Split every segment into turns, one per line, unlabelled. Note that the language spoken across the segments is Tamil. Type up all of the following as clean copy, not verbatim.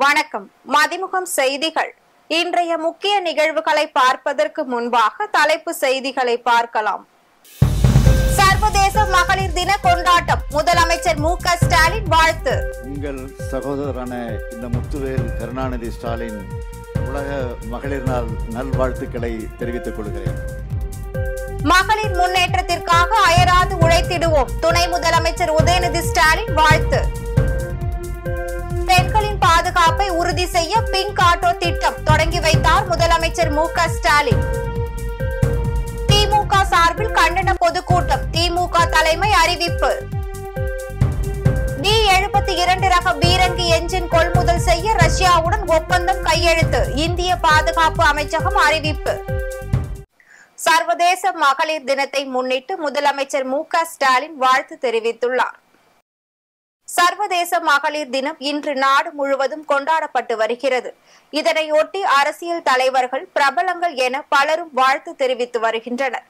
வணக்கம். மதிமுகம் செய்திகள். இன்றைய முக்கிய நிகழ்வுகளை பார்ப்பதற்கு முன்பாக தலைப்பு செய்திகளை பார்க்கலாம். சர்வதேச மகளிர் தின கொண்டாட்டம், முதலமைச்சர் மு.க. ஸ்டாலின் வாழ்த்து.
உங்கள் சகோதரரான இந்த முத்துவேல் கருணாநிதி ஸ்டாலின் உலக மகளிர் நாள் நல்வாழ்த்துக்களை தெரிவித்துக் கொள்கிறேன்.
மகளிர் முன்னேற்றத்திற்காக அயராது உழைத்திடுவோம், துணை முதலமைச்சர் உதயநிதி ஸ்டாலின் வாழ்த்து. பெண்களின் பாதுகாப்பை உறுதி செய்ய பிங்க் ஆட்டோ திட்டம் தொடங்கி வைத்தார் முதலமைச்சர் மு.க. ஸ்டாலின். திமுக சார்பில் கண்டன பொதுக்கூட்டம், திமுக தலைமை அறிவிப்பு. D-72 ரக பீரங்கி என்ஜின் கொள்முதல் செய்ய ரஷ்யாவுடன் ஒப்பந்தம் கையெழுத்து, இந்திய பாதுகாப்பு அமைச்சகம் அறிவிப்பு. சர்வதேச மகளிர் தினத்தை முன்னிட்டு முதலமைச்சர் மு.க. ஸ்டாலின் வாழ்த்து தெரிவித்துள்ளார். சர்வதேச மகளிர் தினம் இன்று நாடு முழுவதும் கொண்டாடப்பட்டு வருகிறது. இதனையொட்டி அரசியல் தலைவர்கள், பிரபலங்கள் என பலரும் வாழ்த்து தெரிவித்து வருகின்றனர்.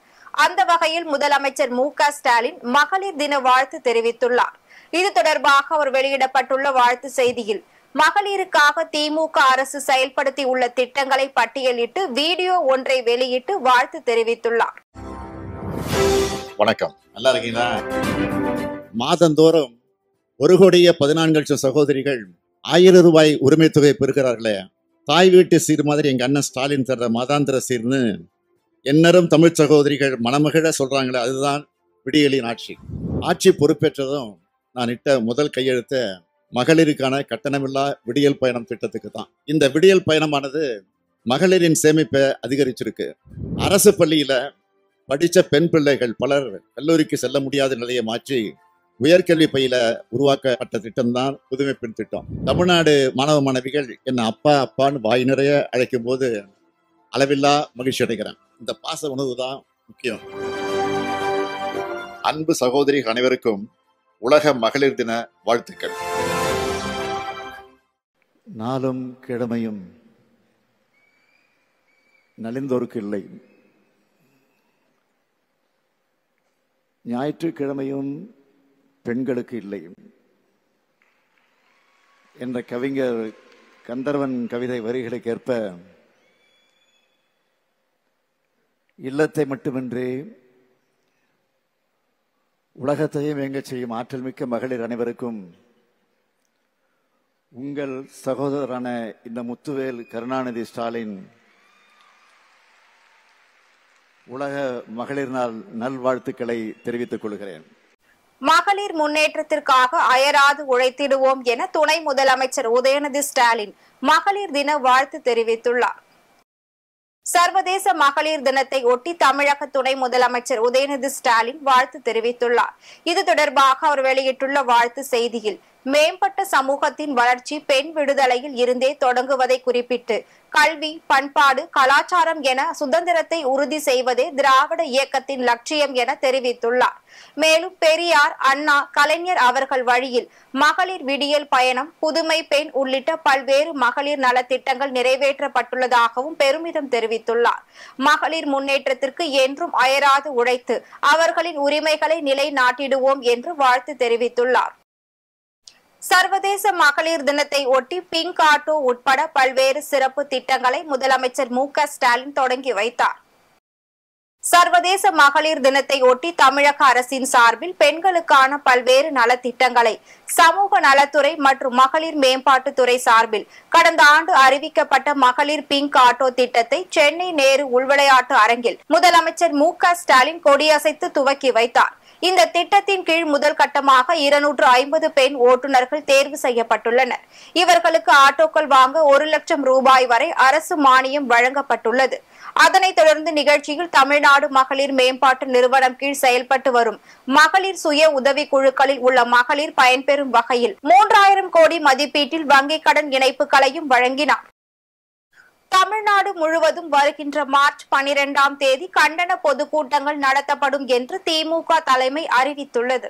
அந்த வகையில் முதலமைச்சர் மு.க. ஸ்டாலின் மகளிர் தின வாழ்த்து தெரிவித்துள்ளார். இது தொடர்பாக அவர் வெளியிடப்பட்டுள்ள வாழ்த்து செய்தியில், மகளிருக்காக திமுக அரசு செயல்படுத்தி உள்ள திட்டங்களை பட்டியலிட்டு வீடியோ ஒன்றை வெளியிட்டு வாழ்த்து தெரிவித்துள்ளார்.
வணக்கம், நல்லா இருக்கீங்களா? மாதந்தோறும் 1,14,00,000 சகோதரிகள் 1000 ரூபாய் உரிமை தொகை பெறுகிறார்களே, தாய் வீட்டு சீர் மாதிரி எங்க அண்ணன் ஸ்டாலின் தர்ற மாதாந்திர சீர்னு எந்நேரம் தமிழ் சகோதரிகள் மனமகிழ சொல்றாங்களே, அதுதான் விடியலின் ஆட்சி. ஆட்சி பொறுப்பேற்றதும் நான் இட்ட முதல் கையெழுத்த மகளிருக்கான கட்டணமில்லா விடியல் பயணம் திட்டத்துக்கு தான். இந்த விடியல் பயணமானது மகளிரின் சேமிப்பை அதிகரிச்சிருக்கு. அரசு பள்ளியில படித்த பெண் பிள்ளைகள் பலர் கல்லூரிக்கு செல்ல முடியாத நிலையை மாற்றி உயர்கல்வி பயில உருவாக்கப்பட்ட திட்டம் தான் புதுமை பெண் திட்டம். தமிழ்நாடு மாணவ மாணவிகள் என்ன அப்பா அப்பான்னு வாய் நிறைய அழைக்கும் போது அளவில்லா மகிழ்ச்சி அடைகிறேன். இந்த பாச உணவு தான் முக்கியம். அன்பு சகோதரிகள் அனைவருக்கும் உலக மகளிர் தின வாழ்த்துக்கள். நாளும் கிழமையும் நலிந்தோருக்கு இல்லை, ஞாயிற்றுக்கிழமையும் பெண்களுக்கு இல்லை என்ற கவிஞர் கந்தர்வன் கவிதை வரிகளுக்கேற்ப இல்லத்தை மட்டுமின்றி உலகத்தையும் இயங்கச் செய்யும் ஆற்றல் மிக்க மகளிர் அனைவருக்கும் உங்கள் சகோதரரான இந்த முத்துவேல் கருணாநிதி ஸ்டாலின் உலக மகளிர் நாள் நல்வாழ்த்துக்களை தெரிவித்துக் கொள்கிறேன்.
மகளிர் முன்னேற்றத்திற்காக அயராது உழைத்திடுவோம் என துணை முதலமைச்சர் உதயநிதி ஸ்டாலின் மகளிர் தின வாழ்த்து தெரிவித்துள்ளார். சர்வதேச மகளிர் தினத்தை ஒட்டி தமிழக துணை முதலமைச்சர் உதயநிதி ஸ்டாலின் வாழ்த்து தெரிவித்துள்ளார். இது தொடர்பாக அவர் வெளியிட்டுள்ள வாழ்த்து செய்தியில், மேம்பட்ட சமூகத்தின் வளர்ச்சி பெண் விடுதலையில் இருந்தே தொடங்குவதை குறிப்பிட்டு, கல்வி, பண்பாடு, கலாச்சாரம் என சுதந்திரத்தை உறுதி செய்வதே திராவிட இயக்கத்தின் லட்சியம் என தெரிவித்துள்ளார். மேலும் பெரியார், அண்ணா, கலைஞர் அவர்கள் வழியில் மகளிர் விடியல் பயணம், புதுமை பெண் உள்ளிட்ட பல்வேறு மகளிர் நலத்திட்டங்கள் நிறைவேற்றப்பட்டுள்ளதாகவும் பெருமிதம் தெரிவித்துள்ளார். மகளிர் முன்னேற்றத்திற்கு என்றும் அயராது உழைத்து அவர்களின் உரிமைகளை நிலைநாட்டிடுவோம் என்று வாழ்த்து தெரிவித்துள்ளார். சர்வதேச மகளிர் தினத்தை ஒட்டி பிங்க் ஆட்டோ உட்பட பல்வேறு சிறப்பு திட்டங்களை முதலமைச்சர் மு.க. ஸ்டாலின் தொடங்கி வைத்தார். சர்வதேச மகளிர் தினத்தை ஒட்டி தமிழக அரசின் சார்பில் பெண்களுக்கான பல்வேறு நலத்திட்டங்களை சமூக நலத்துறை மற்றும் மகளிர் மேம்பாட்டுத்துறை சார்பில் கடந்த ஆண்டு அறிவிக்கப்பட்ட மகளிர் பிங்க் ஆட்டோ திட்டத்தை சென்னை நேரு உள்விளையாட்டு அரங்கில் முதலமைச்சர் மு.க. ஸ்டாலின் கொடியசைத்து துவக்கி வைத்தார். இந்த திட்டத்தின் கீழ் முதல் கட்டமாக 250 பெண் ஓட்டுநர்கள் தேர்வு செய்யப்பட்டுள்ளனர். இவர்களுக்கு ஆட்டோக்கள் வாங்க 1 லட்சம் ரூபாய் வரை அரசு மானியம் வழங்கப்பட்டுள்ளது. அதனைத் தொடர்ந்து நிகழ்ச்சியில் தமிழ்நாடு மகளிர் மேம்பாட்டு நிறுவனம் கீழ் செயல்பட்டு வரும் மகளிர் சுய உதவி குழுக்களில் உள்ள மகளிர் பயன்பெறும் வகையில் 3000 கோடி மதிப்பீட்டில் வங்கிக் கடன் இணைப்புகளையும் வழங்கினார். தமிழ்நாடு முழுவதும் வருகின்ற மார்ச் 12ஆம் தேதி கண்டன பொதுக்கூட்டங்கள் நடத்தப்படும் என்று திமுக தலைமை அறிவித்துள்ளது.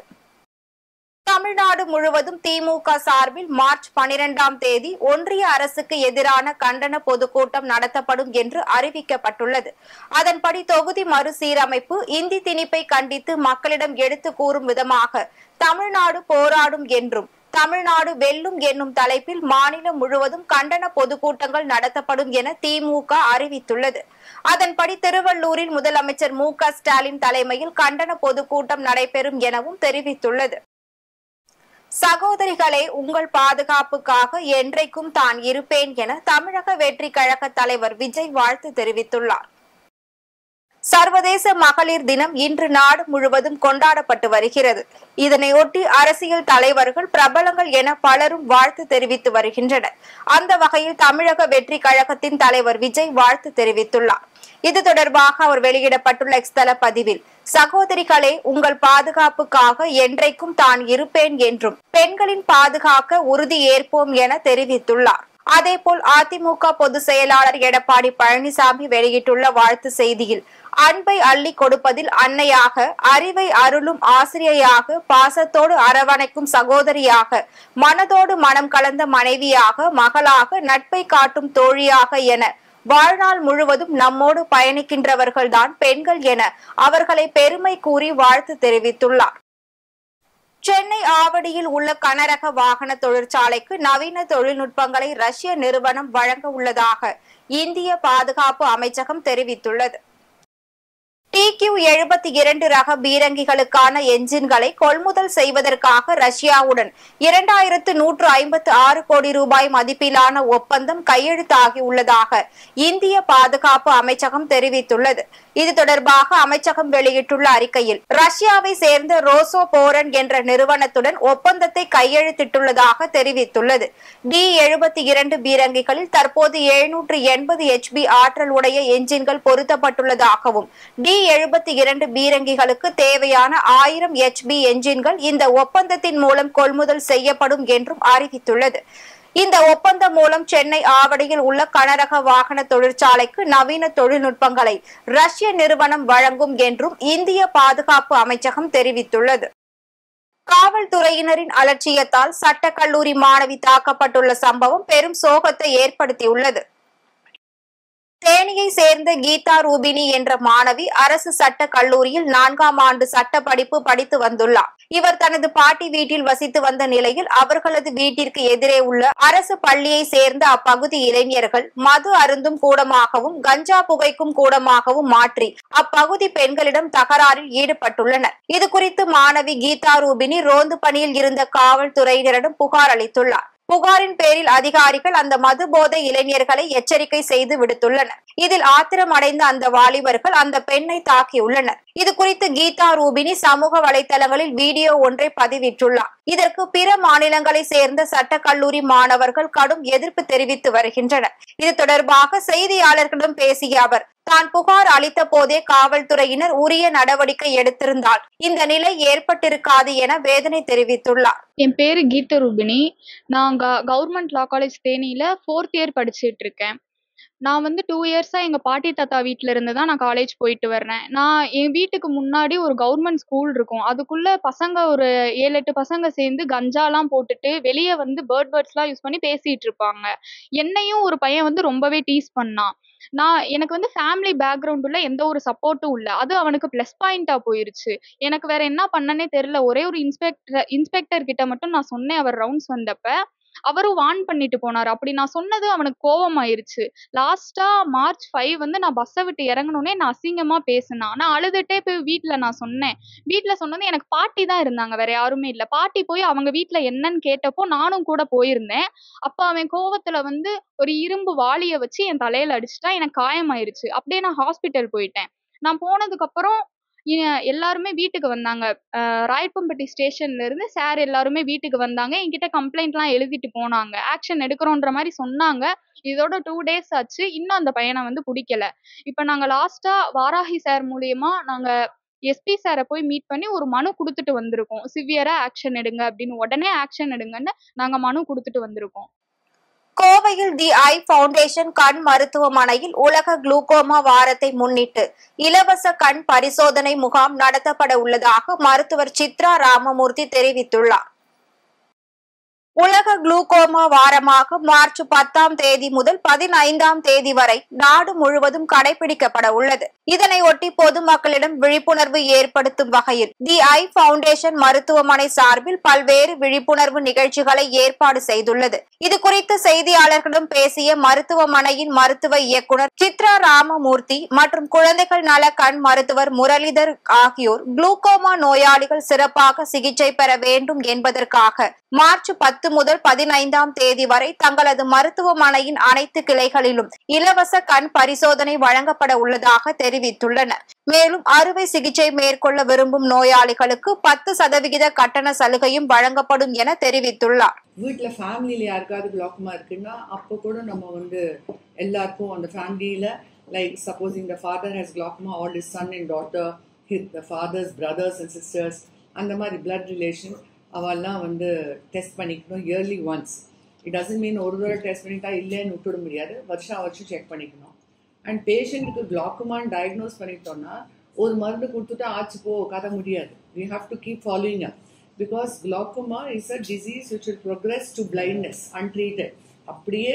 தமிழ்நாடு முழுவதும் திமுக சார்பில் மார்ச் 12ஆம் தேதி ஒன்றிய அரசுக்கு எதிரான கண்டன பொதுக்கூட்டம் நடத்தப்படும் என்று அறிவிக்கப்பட்டுள்ளது. அதன்படி தொகுதி மறுசீரமைப்பு, இந்தி திணிப்பை கண்டித்து மக்களிடம் எடுத்து கூறும் விதமாக தமிழ்நாடு போராடும் என்றும் தமிழ்நாடு வெல்லும் என்னும் தலைப்பில் மாநிலம் முழுவதும் கண்டன பொதுக்கூட்டங்கள் நடத்தப்படும் என திமுக அறிவித்துள்ளது. அதன்படி திருவள்ளூரில் முதலமைச்சர் மு.க. ஸ்டாலின் தலைமையில் கண்டன பொதுக்கூட்டம் நடைபெறும் எனவும் தெரிவித்துள்ளது. சகோதரிகளே, உங்கள் பாதுகாப்புக்காக என்றைக்கும் தான் இருப்பேன் என தமிழக வெற்றி கழக தலைவர் விஜய் வாழ்த்து தெரிவித்துள்ளார். சர்வதேச மகளிர் தினம் இன்று நாடு முழுவதும் கொண்டாடப்பட்டு வருகிறது. இதனையொட்டி அரசியல் தலைவர்கள், பிரபலங்கள் என பலரும் வாழ்த்து தெரிவித்து வருகின்றனர். அந்த வகையில் தமிழக வெற்றி கழகத்தின் தலைவர் விஜய் வாழ்த்து தெரிவித்துள்ளார். இது தொடர்பாக அவர் வெளியிடப்பட்டுள்ள எக்ஸ் தள பதிவில், சகோதரிகளே, உங்கள் பாதுகாப்புக்காக என்றைக்கும் தான் இருப்பேன் என்றும் பெண்களின் பாதுகாக்க உறுதி ஏற்போம் என தெரிவித்துள்ளார். அதேபோல் அதிமுக பொதுச் செயலாளர் எடப்பாடி பழனிசாமி வெளியிட்டுள்ள வாழ்த்து செய்தியில், அன்பை அள்ளி கொடுப்பதில் அன்னையாக, அறிவை அருளும் ஆசிரியையாக, பாசத்தோடு அரவணைக்கும் சகோதரியாக, மனதோடு மனம் கலந்த மனைவியாக, மகளாக, நட்பை காட்டும் தோழியாக என வாழ்நாள் முழுவதும் நம்மோடு பயணிக்கின்றவர்கள்தான் பெண்கள் என அவர்களை பெருமை கூறி வாழ்த்து தெரிவித்துள்ளார். சென்னை ஆவடியில் உள்ள கனரக வாகன தொழிற்சாலைக்கு நவீன தொழில்நுட்பங்களை ரஷ்ய நிறுவனம் வழங்க உள்ளதாக இந்திய பாதுகாப்பு அமைச்சகம் தெரிவித்துள்ளது. TQ-72 ரக பீரங்கிகளுக்கான என்ஜின்களை கொள்முதல் செய்வதற்காக ரஷ்யாவுடன் 2156 கோடி ரூபாய் மதிப்பிலான ஒப்பந்தம் கையெழுத்தாகியுள்ளதாக இந்திய பாதுகாப்பு அமைச்சகம் தெரிவித்துள்ளது. இது தொடர்பாக அமைச்சகம் வெளியிட்டுள்ள அறிக்கையில், ரஷ்யாவை சேர்ந்த ரோசோ போரன் என்ற நிறுவனத்துடன் ஒப்பந்தத்தை கையெழுத்திட்டுள்ளதாக தெரிவித்துள்ளது. D-72 பீரங்கிகளில் தற்போது 780 HP ஆற்றல் உடைய என்ஜின்கள் பொருத்தப்பட்டுள்ளதாகவும், D-72 பீரங்கிகளுக்கு தேவையான 1000 HP என்ஜின்கள் இந்த ஒப்பந்தத்தின் மூலம் கொள்முதல் செய்யப்படும் என்றும் அறிவித்துள்ளது. இந்த ஒப்பந்தம் மூலம் சென்னை ஆவடியில் உள்ள கனரக வாகன தொழிற்சாலைக்கு நவீன தொழில்நுட்பங்களை ரஷ்ய நிறுவனம் வழங்கும் என்றும் இந்திய பாதுகாப்பு அமைச்சகம் தெரிவித்துள்ளது. காவல்துறையினரின் அலட்சியத்தால் சட்டக்கல்லூரி மாணவி தாக்கப்பட்டுள்ள சம்பவம் பெரும் சோகத்தை ஏற்படுத்தியுள்ளது. தேனியை சேர்ந்த கீதா ரூபினி என்ற மாணவி அரசு சட்ட கல்லூரியில் 4ஆம் ஆண்டு சட்ட படிப்பு படித்து வந்துள்ளார். இவர் தனது பாட்டி வீட்டில் வசித்து வந்த நிலையில் அவர்களது வீட்டிற்கு எதிரே உள்ள அரசு பள்ளியை சேர்ந்த அப்பகுதி இளைஞர்கள் மது அருந்தும் கூடமாகவும் கஞ்சா புகைக்கும் கூடமாகவும் மாற்றி அப்பகுதி பெண்களிடம் தகராறில் ஈடுபட்டுள்ளனர். இதுகுறித்து மாணவி கீதா ரூபினி ரோந்து பணியில் இருந்த காவல்துறையினரிடம் புகார் அளித்துள்ளார். புகாரின் பேரில் அதிகாரிகள் அந்த மது போதை இளைஞர்களை எச்சரிக்கை செய்து விடுத்துள்ளனர். இதில் ஆத்திரம் அடைந்த அந்த வாலிபர்கள் அந்த பெண்ணை தாக்கியுள்ளனர். இது குறித்து கீதா ரூபினி சமூக வலைதளங்களில் வீடியோ ஒன்றை பதிவிட்டுள்ளார். இதற்கு பிற மாநிலங்களை சேர்ந்த சட்டக்கல்லூரி மாணவர்கள் கடும் எதிர்ப்பு தெரிவித்து வருகின்றனர். இது தொடர்பாக செய்தியாளர்களிடம் பேசிய அவர், தான் புகார் அளித்த போதே காவல்துறையினர் உரிய நடவடிக்கை எடுத்திருந்தால் இந்த நிலை ஏற்பட்டிருக்காது என வேதனை தெரிவித்துள்ளார்.
என் பேரு கீதா ரூபினி. நான் கவர்மெண்ட் லா காலேஜ் தேனியில 4th இயர் படிச்சுட்டு இருக்கேன். நான் 2 இயர்ஸா எங்க பாட்டி தாத்தா வீட்டுல இருந்து தான் நான் காலேஜ் போயிட்டு வர்றேன். நான் என் வீட்டுக்கு முன்னாடி ஒரு கவர்மெண்ட் ஸ்கூல் இருக்கும். அதுக்குள்ள பசங்க ஒரு 7-8 பசங்க சேர்ந்து கஞ்சாலாம் போட்டுட்டு வெளியே பேர்ட்ஸ்லாம் யூஸ் பண்ணி பேசிட்டு இருப்பாங்க. என்னையும் ஒரு பையன் ரொம்பவே டீஸ் பண்ணான். எனக்கு ஃபேமிலி பேக்ரவுண்டுல எந்த ஒரு சப்போர்ட்டும் இல்ல. அது அவனுக்கு பிளஸ் பாயிண்டா போயிருச்சு. எனக்கு வேற என்ன பண்ணனே தெரியல. ஒரே ஒரு இன்ஸ்பெக்டர் கிட்ட மட்டும் நான் சொன்னேன். அவர் ரவுண்ட்ஸ் வந்தப்ப அவரும் வார்ன் பண்ணிட்டு போனாரு. அப்படி நான் சொன்னது அவனுக்கு கோவம் ஆயிருச்சு. லாஸ்டா March 5 நான் பஸ்ஸை விட்டு இறங்கணுன்னே நான் அசிங்கமா பேசினேன். நான் அழுதுட்டே போய் வீட்டுல நான் சொன்னேன். வீட்டுல சொன்னது எனக்கு பாட்டி தான் இருந்தாங்க, வேற யாருமே இல்ல. பாட்டி போய் அவங்க வீட்டுல என்னன்னு கேட்டப்போ நானும் கூட போயிருந்தேன். அப்ப அவன் கோவத்துல ஒரு இரும்பு வாளிய வச்சு என் தலையில அடிச்சுட்டா. எனக்கு காயமாயிருச்சு. அப்படியே நான் ஹாஸ்பிட்டல் போயிட்டேன். நான் போனதுக்கு அப்புறம் எல்லாருமே வீட்டுக்கு வந்தாங்க. ராயப்பம்பட்டி ஸ்டேஷன்ல இருந்து சார் எல்லாருமே வீட்டுக்கு வந்தாங்க. என்கிட்ட கம்ப்ளைண்ட்லாம் எழுதிட்டு போனாங்க. ஆக்ஷன் எடுக்கிறோன்ற மாதிரி சொன்னாங்க. இதோட 2 days ஆச்சு. இன்னும் அந்த பையனை பிடிக்கல. இப்ப நாங்க லாஸ்டா வாராகி சார் மூலியமா நாங்க எஸ்பி சாரை போய் மீட் பண்ணி ஒரு மனு கொடுத்துட்டு வந்திருக்கோம். சிவியரா ஆக்ஷன் எடுங்க அப்படின்னு, உடனே ஆக்ஷன் எடுங்கன்னு நாங்க மனு கொடுத்துட்டு வந்திருக்கோம்.
கோவையில் தி ஐ ஃபவுண்டேஷன் கண் மருத்துவமனையில் உலக குளுக்கோமா வாரத்தை முன்னிட்டு இலவச கண் பரிசோதனை முகாம் நடத்தப்பட உள்ளதாக மருத்துவர் சித்ரா ராமமூர்த்தி தெரிவித்துள்ளார். உலக குளுக்கோமா வாரமாக மார்ச் 10ஆம் தேதி முதல் 15ஆம் தேதி வரை நாடு முழுவதும் கடைபிடிக்கப்பட உள்ளது. இதனையொட்டி பொதுமக்களிடம் விழிப்புணர்வு ஏற்படுத்தும் வகையில் தி ஐ பவுண்டேஷன் மருத்துவமனை சார்பில் பல்வேறு விழிப்புணர்வு நிகழ்ச்சிகளை ஏற்பாடு செய்துள்ளது. இதுகுறித்து செய்தியாளர்களிடம் பேசிய மருத்துவமனையின் மருத்துவ இயக்குனர் சித்ரா ராமமூர்த்தி மற்றும் குழந்தைகள் நல கண் மருத்துவர் முரளிதர் ஆகியோர் குளுக்கோமா நோயாளிகள் சிறப்பாக சிகிச்சை பெற வேண்டும் என்பதற்காக மார்ச் 10 முதல் 15ஆம் தேதி வரை தங்களது மருத்துவமனையின் அனைத்து கிளைகளிலும் இலவச கண் பரிசோதனை வழங்கப்பட உள்ளதாக தெரிவித்துள்ளனர். மேலும் அறுவை சிகிச்சை மேற்கொள்ள விரும்பும் நோயாளிகளுக்கு 10% கட்டண சலுகையும் வழங்கப்படும் என தெரிவித்துள்ளார்.
வீட்டில் ஃபேமிலியில் யாருக்காவது குளோக்கமா இருக்குன்னா அப்போ கூட நம்ம எல்லாருக்கும் அந்த ஃபேமிலியில் like supposing the father has குளோக்கமா all his son and daughter, the father's brothers and sisters, அந்த மாதிரி பிளட் ரிலேஷன் அவெல்லாம் டெஸ்ட் பண்ணிக்கணும் yearly once. It doesn't mean ஒரு தடவை டெஸ்ட் பண்ணிட்டா இல்லைன்னு விட்டுட முடியாது, வருஷம் செக் பண்ணிக்கணும். அண்ட் பேஷண்ட்டுக்கு குளோக்கமான்னு டயக்னோஸ் பண்ணிட்டோம்னா ஒரு மருந்து கொடுத்துட்டு ஆச்சு போ கதை முடியாது. We have to keep following up because glaucoma is a disease which will progress to blindness untreated. அப்படியே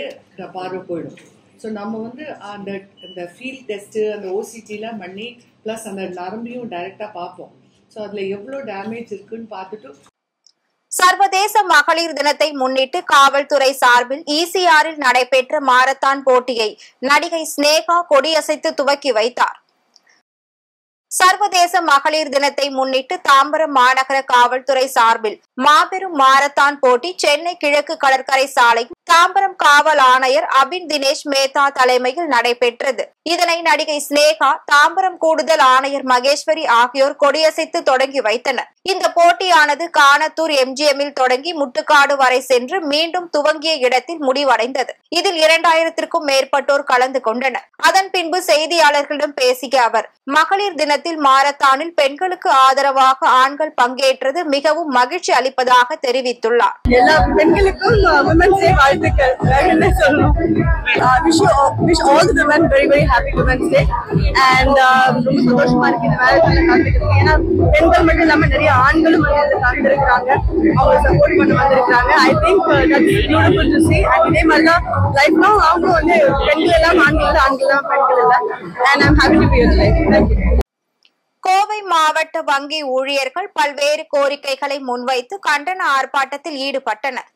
பார்வை போயிடும். ஸோ நம்ம அந்த ஃபீல்ட் டெஸ்ட்டு அந்த ஓசிடிலாம் பண்ணி ப்ளஸ் அந்த நரம்பையும் டைரெக்டாக பார்ப்போம். ஸோ அதில் எவ்வளோ டேமேஜ் இருக்குன்னு பார்த்துட்டு.
சர்வதேச மகளிர் தினத்தை முன்னிட்டு காவல்துறை சார்பில் ஈசிஆரில் நடைபெற்ற மாரத்தான் போட்டியை நடிகை ஸ்னேகா கொடியசைத்து துவக்கி வைத்தார். சர்வதேச மகளிர் தினத்தை முன்னிட்டு தாம்பரம் மாநகர காவல்துறை சார்பில் மாபெரும் மாரத்தான் போட்டி சென்னை கிழக்கு கடற்கரை சாலை தாம்பரம் காவல் ஆணையர் அபின் தினேஷ் மேத்தா தலைமையில் நடைபெற்றது. இதனை நடிகை ஸ்னேகா, தாம்பரம் கூடுதல் ஆணையர் மகேஸ்வரி ஆகியோர் கொடியசைத்து தொடங்கி வைத்தனர். இந்த போட்டியானது கானத்தூர் எம்ஜிஎம்மில் தொடங்கி முட்டுக்காடு வரை சென்று மீண்டும் துவங்கிய இடத்தில் முடிவடைந்தது. இதில் 2000க்கும் மேற்பட்டோர் கலந்து கொண்டனர். அதன் பின்பு செய்தியாளர்களிடம் பேசிய அவர், மகளிர் தினத்தில் மாரத்தானில் பெண்களுக்கு ஆதரவாக ஆண்கள் பங்கேற்றது மிகவும் மகிழ்ச்சி அளிப்பதாக தெரிவித்துள்ளார்.
எல்லா பெண்களுக்கும் women's day வாழ்த்துக்கள். என்ன சொல்லணும், wish all the women very very happy women's day. and ரொம்ப சந்தோஷமா இருக்கு இந்த மாரத்தான்ல கலந்துக்கிறதுக்கு. ஏன்னா பெண்கள் மட்டும் இல்லாம நிறைய ஆண்களும் இதுல கலந்துருக்காங்க, அவங்க சப்போர்ட் பண்ண வந்திருக்காங்க. I think that's beautiful to see. and இதே மாதிரி தான் லைஃப் லாங் அவங்களும் பெண்கள் எல்லாம் ஆண்கள் இல்லை, ஆண்கள் எல்லாம் பெண்கள் இல்லை. and I'm happy to be here today. Thank you.
Kovai மாவட்ட வங்கி ஊழியர்கள் பல்வேறு கோரிக்கைகளை முன்வைத்து கண்டன ஆர்ப்பாட்டத்தில் ஈடுபட்டனர்.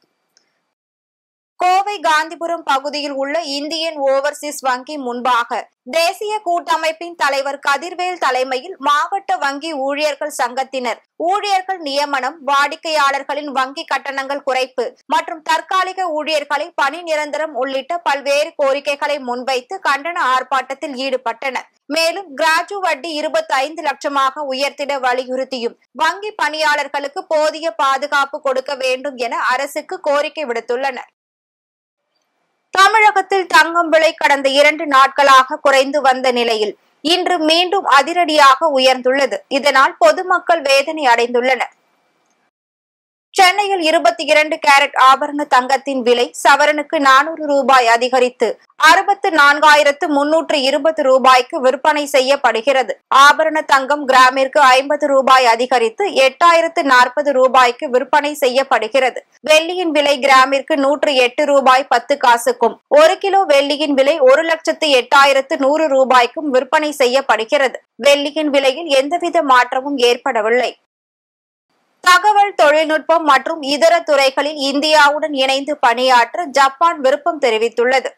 கோவை காந்திபுரம் பகுதியில் உள்ள இந்தியன் ஓவர்சீஸ் வங்கி முன்பாக தேசிய கூட்டமைப்பின் தலைவர் கதிர்வேல் தலைமையில் மாவட்ட வங்கி ஊழியர்கள் சங்கத்தினர் ஊழியர்கள் நியமனம், வாடிக்கையாளர்களின் வங்கி கட்டணங்கள் குறைப்பு மற்றும் தற்காலிக ஊழியர்களை பணி நிரந்தரம் உள்ளிட்ட பல்வேறு கோரிக்கைகளை முன்வைத்து கண்டன ஆர்ப்பாட்டத்தில் ஈடுபட்டனர். மேலும் கிராஜு வட்டி 25 லட்சமாக உயர்த்திட வலியுறுத்தியும் வங்கி பணியாளர்களுக்கு போதிய பாதுகாப்பு கொடுக்க வேண்டும் என அரசுக்கு கோரிக்கை விடுத்துள்ளனர். தமிழகத்தில் தங்கம் விலை கடந்த 2 நாட்களாக குறைந்து வந்த நிலையில் இன்று மீண்டும் அதிரடியாக உயர்ந்துள்ளது. இதனால் பொதுமக்கள் வேதனை அடைந்துள்ளனர். சென்னையில் 22 கேரட் ஆபரண தங்கத்தின் விலை சவரனுக்கு 400 ரூபாய் அதிகரித்து 64,320 ரூபாய்க்கு விற்பனை செய்யப்படுகிறது. ஆபரண தங்கம் கிராமிற்கு 50 ரூபாய் அதிகரித்து 8,040 ரூபாய்க்கு விற்பனை செய்யப்படுகிறது. வெள்ளியின் விலை கிராமிற்கு 108 ரூபாய் 10 காசுக்கும் 1 கிலோ வெள்ளியின் விலை 1,08,100 ரூபாய்க்கும் விற்பனை செய்யப்படுகிறது. வெள்ளியின் விலையில் எந்தவித மாற்றமும் ஏற்படவில்லை. தகவல் தொழில்நுட்பம் மற்றும் இதர துறைகளில் இந்தியாவுடன் இணைந்து பணியாற்ற ஜப்பான் விருப்பம் தெரிவித்துள்ளது.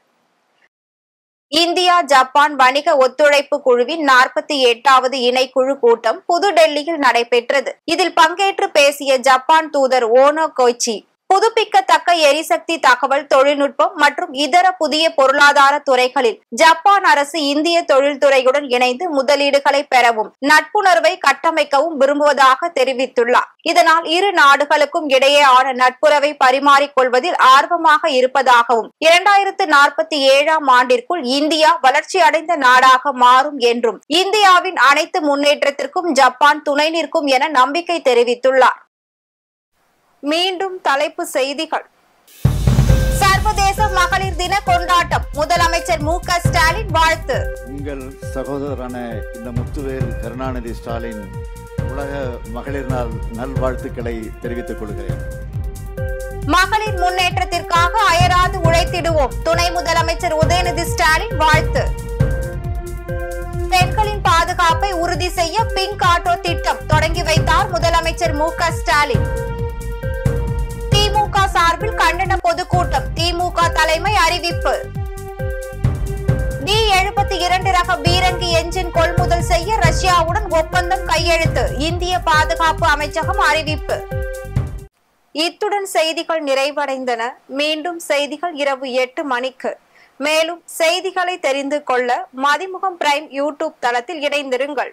இந்தியா ஜப்பான் வணிக ஒத்துழைப்பு குழுவின் 48வது இணைக்குழு கூட்டம் புதுடெல்லியில் நடைபெற்றது. இதில் பங்கேற்று பேசிய ஜப்பான் தூதர் ஓனோ கோய்ச்சி, புதுப்பிக்கத்தக்க எரிசக்தி, தகவல் தொழில்நுட்பம் மற்றும் இதர புதிய பொருளாதார துறைகளில் ஜப்பான் அரசு இந்திய தொழில்துறையுடன் இணைந்து முதலீடுகளை பெறவும் நட்புணர்வை கட்டமைக்கவும் விரும்புவதாக தெரிவித்துள்ளார். இதனால் இரு நாடுகளுக்கும் இடையேயான நட்புறவை பரிமாறிக்கொள்வதில் ஆர்வமாக இருப்பதாகவும் 2047ஆம் ஆண்டிற்குள் இந்தியா வளர்ச்சி அடைந்த நாடாக மாறும் என்றும் இந்தியாவின் அனைத்து முன்னேற்றத்திற்கும் ஜப்பான் துணை நிற்கும் என நம்பிக்கை தெரிவித்துள்ளார். மீண்டும் தலைப்பு செய்திகள். சர்வதேச மகளிர் தின கொண்டாட்டம், முதலமைச்சர் மு.க. ஸ்டாலின் வாழ்த்து.
உங்கள் சகோதரரான இந்த முத்துவேல் கருணாநிதி ஸ்டாலின் உலக மகளிர் நாள் நல்வாழ்த்துக்களை தெரிவித்துக் கொள்கிறேன்.
மகளிர் முன்னேற்றத்திற்காக அயராது உழைத்திடுவோம், துணை முதலமைச்சர் உதயநிதி ஸ்டாலின் வாழ்த்து. பெண்களின் பாதுகாப்பை உறுதி செய்ய பிங்க் ஆட்டோ திட்டம் தொடங்கி வைத்தார் முதலமைச்சர் மு.க. ஸ்டாலின். திமுக சார்பில் கண்டன பொதுக்கூட்டம், திமுக தலைமை அறிவிப்பு. D-72 ரக பீரங்கி என்ஜின் கொள்முதல் செய்ய ரஷ்யாவுடன் ஒப்பந்தம் கையெழுத்து, இந்திய பாதுகாப்பு அமைச்சகம் அறிவிப்பு. இத்துடன் செய்திகள் நிறைவடைந்தன. மீண்டும் செய்திகள் இரவு 8 மணிக்கு. மேலும் செய்திகளை தெரிந்து கொள்ள மதிமுகம் பிரைம் யூடியூப் தளத்தில் இணைந்திருங்கள்.